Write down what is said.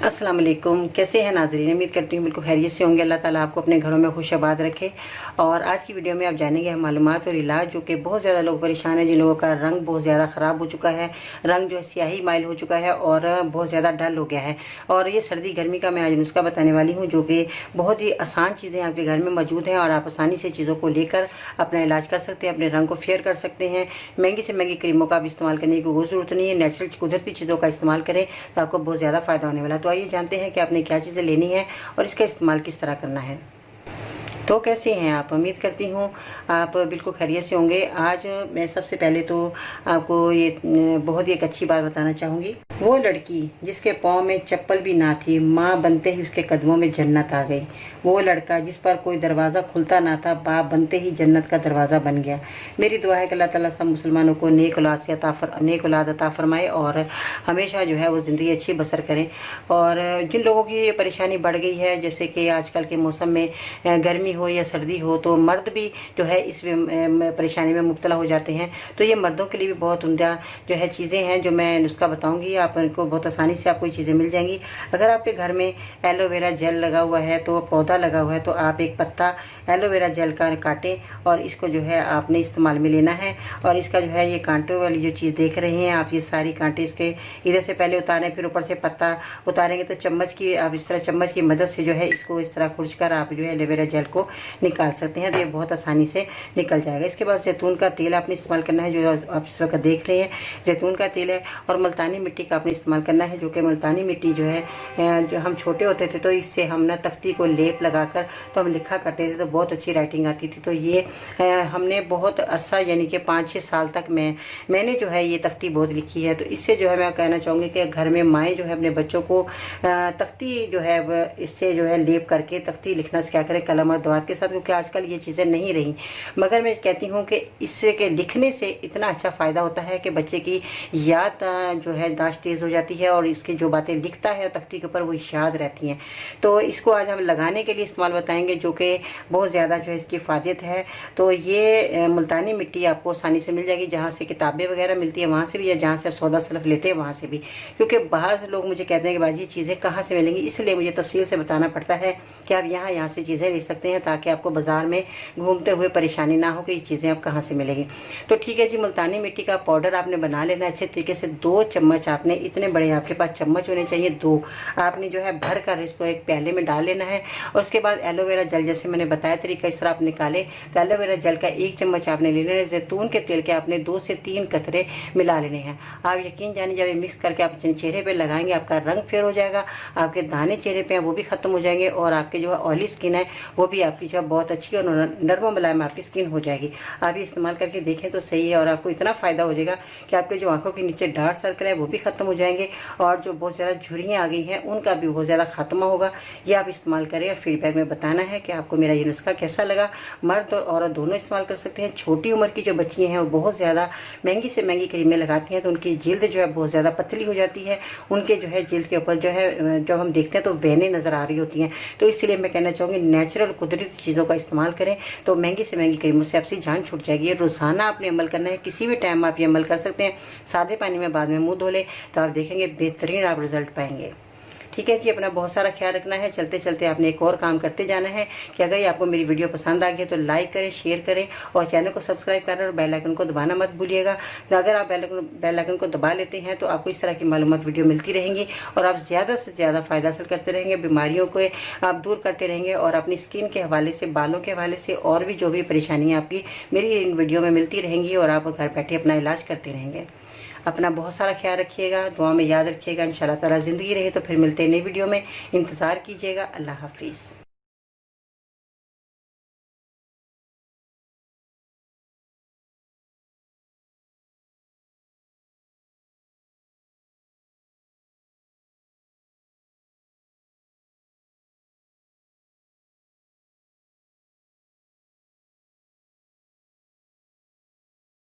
अस्सलाम वालेकुम। कैसे हैं नाज़रीन? उम्मीद करती हूँ बिल्कुल खैरियत से होंगे। अल्लाह ताला आपको अपने घरों में खुश आबाद रखे। और आज की वीडियो में आप जानेंगे हम मालूमात और इलाज, जो कि बहुत ज़्यादा लोग परेशान हैं, जिन लोगों का रंग बहुत ज़्यादा ख़राब हो चुका है, रंग जो है स्याही माइल हो चुका है और बहुत ज़्यादा डल हो गया है। और ये सर्दी गर्मी का मैं आज नुस्खा बताने वाली हूँ, जो कि बहुत ही आसान चीज़ें आपके घर में मौजूद हैं और आप आसानी से चीज़ों को लेकर अपना इलाज कर सकते हैं, अपने रंग को फेयर कर सकते हैं। महंगी से महंगी क्रीमों का भी इस्तेमाल करने की कोई ज़रूरत नहीं है। नेचुरल कुदरती चीज़ों का इस्तेमाल करें तो आपको बहुत ज़्यादा फ़ायदा होने वाला है। तो आइए जानते हैं कि आपने क्या चीज़ें लेनी है और इसका इस्तेमाल किस तरह करना है। तो कैसे हैं आप? उम्मीद करती हूँ आप बिल्कुल खैरियत से होंगे। आज मैं सबसे पहले तो आपको ये बहुत ही एक अच्छी बात बताना चाहूँगी। वो लड़की जिसके पाँव में चप्पल भी ना थी, माँ बनते ही उसके कदमों में जन्नत आ गई। वो लड़का जिस पर कोई दरवाज़ा खुलता ना था, बाप बनते ही जन्नत का दरवाज़ा बन गया। मेरी दुआ है कि अल्लाह ताला सब मुसलमानों को नेक औलाद अता फरमाए और हमेशा जो है वो ज़िंदगी अच्छी बसर करें। और जिन लोगों की ये परेशानी बढ़ गई है, जैसे कि आजकल के मौसम में गर्मी हो या सर्दी हो, तो मर्द भी जो है इस परेशानी में मुब्तला हो जाते हैं। तो ये मर्दों के लिए भी बहुत उम्दा जो है चीज़ें हैं जो मैं नुस्खा बताऊंगी। आप इनको बहुत आसानी से आपको ये चीज़ें मिल जाएंगी। अगर आपके घर में एलोवेरा जेल लगा हुआ है, तो पौधा लगा हुआ है, तो आप एक पत्ता एलोवेरा जेल का काटें और इसको जो है आपने इस्तेमाल में लेना है। और इसका जो है ये कांटे वाली जो चीज़ देख रहे हैं आप, ये सारी कांटे इसके इधर से पहले उतारें, फिर ऊपर से पत्ता उतारेंगे तो चम्मच की आप इस तरह चम्मच की मदद से जो है इसको इस तरह खुरच कर आप जो है एलोवेरा जेल को निकाल सकते हैं। तो ये बहुत आसानी से निकल जाएगा। इसके बाद जैतून का तेल आपने इस्तेमाल करना है, जो आप इस वक्त देख रहे हैं जैतून का तेल है। और मुल्तानी मिट्टी का आपने इस्तेमाल करना है, जो कि मुल्तानी मिट्टी जो है जो हम छोटे होते थे तो इससे हम ना तख्ती को लेप लगाकर तो हम लिखा करते थे, तो बहुत अच्छी राइटिंग आती थी। तो ये हमने बहुत अरसा यानी कि 5-6 साल तक मैंने जो है ये तख्ती बहुत लिखी है। तो इससे जो है मैं कहना चाहूँगी कि घर में माएँ जो है अपने बच्चों को तख्ती जो है इससे जो है लेप करके तख्ती लिखना सिखाया करें, कलम और दवात के साथ, क्योंकि आजकल ये चीज़ें नहीं रही। मगर मैं कहती हूँ कि इससे के लिखने से इतना अच्छा फ़ायदा होता है कि बच्चे की याद जो है दाश्त तेज़ हो जाती है और इसकी जो बातें लिखता है तख्ती के ऊपर वो याद रहती हैं। तो इसको आज हम लगाने के लिए इस्तेमाल बताएंगे, जो कि बहुत ज़्यादा जो है इसकी फ़ायदत है। तो ये मुल्तानी मिट्टी आपको आसानी से मिल जाएगी, जहाँ से किताबें वगैरह मिलती है वहाँ से भी, या जहाँ से आप सौदा सलफ लेते हैं वहाँ से भी। क्योंकि बाहर लोग मुझे कहते हैं कि बाजी चीज़ें कहाँ से मिलेंगी, इसलिए मुझे तफसील से बताना पड़ता है कि आप यहाँ से चीज़ें ले सकते हैं, ताकि आपको बाज़ार में घूमते हुए परेशानी ना हो कि ये चीज़ें आप कहाँ से मिलेंगी। तो ठीक है जी, मुल्तानी मिट्टी का पाउडर आपने बना लेना है अच्छे तरीके से। 2 चम्मच आपने, इतने बड़े आपके पास चम्मच होने चाहिए, 2 आपने जो है भर कर इसको एक प्याले में डाल लेना है। और उसके बाद एलोवेरा जेल, जैसे मैंने बताया तरीका, इस तरह आप निकालें तो एलोवेरा जेल का 1 चम्मच आपने ले लेना है। जैतून के तेल के आपने 2 से 3 कतरे मिला लेने हैं। आप यकीन जानिए जब ये मिक्स करके आप चेहरे पे लगाएंगे, आपका रंग फेयर हो जाएगा, आपके दाने चेहरे पे हैं वो भी खत्म हो जाएंगे, और आपके जो है ऑयली स्किन है वो भी आपकी जो है बहुत अच्छी और नर्म मुलायम आपकी स्किन हो जाएगी। आप ये इस्तेमाल करके देखें तो सही है, और आपको इतना फ़ायदा हो जाएगा कि आपके जो आंखों के नीचे डार्क सर्कल है वो भी खत्म हो जाएंगे, और जो बहुत ज़्यादा झुर्रियाँ आ गई हैं उनका भी बहुत ज़्यादा खात्मा होगा। ये आप इस्तेमाल करें और फीडबैक में बताना है कि आपको मेरा ये नुस्खा कैसा लगा। मर्द और औरत दोनों इस्तेमाल कर सकते हैं। छोटी उम्र की जो बच्चियाँ हैं वो बहुत ज़्यादा महंगी से महंगी क्रीमें लगाती हैं, तो उनकी जिल्द जो है बहुत ज़्यादा पतली हो जाती है। उनके जो है जिल्द के ऊपर जो है जब हम देखते हैं तो वेनें नज़र आ रही होती हैं। तो इसलिए मैं कहना चाहूँगी नेचुरल कुदरती चीज़ों का इस्तेमाल करें, तो महंगी से महंगी क्रीमों से आपसे जान छूट जाएगी। ये रोज़ाना आपने अमल करना है, किसी भी टाइम आप ये अमल कर सकते हैं। सादे पानी में बाद में मुँह धो लें तो आप देखेंगे बेहतरीन आप रिजल्ट पाएंगे। ठीक है जी, अपना बहुत सारा ख्याल रखना है। चलते चलते आपने एक और काम करते जाना है कि अगर आपको मेरी वीडियो पसंद आ गई तो लाइक करें, शेयर करें और चैनल को सब्सक्राइब करें, और बेल आइकन को दबाना मत भूलिएगा। तो अगर आप बेल आइकन को दबा लेते हैं तो आपको इस तरह की मालूमात वीडियो मिलती रहेंगी, और आप ज़्यादा से ज़्यादा फ़ायदा हासिल करते रहेंगे, बीमारियों को आप दूर करते रहेंगे, और अपनी स्किन के हवाले से, बालों के हवाले से और भी जो भी परेशानियाँ आपकी मेरी इन वीडियो में मिलती रहेंगी, और आप घर बैठे अपना इलाज करते रहेंगे। अपना बहुत सारा ख्याल रखिएगा, दुआ में याद रखिएगा। इंशाल्लाह ताला ज़िंदगी रहे तो फिर मिलते हैं नई वीडियो में, इंतज़ार कीजिएगा। अल्लाह हाफिज़।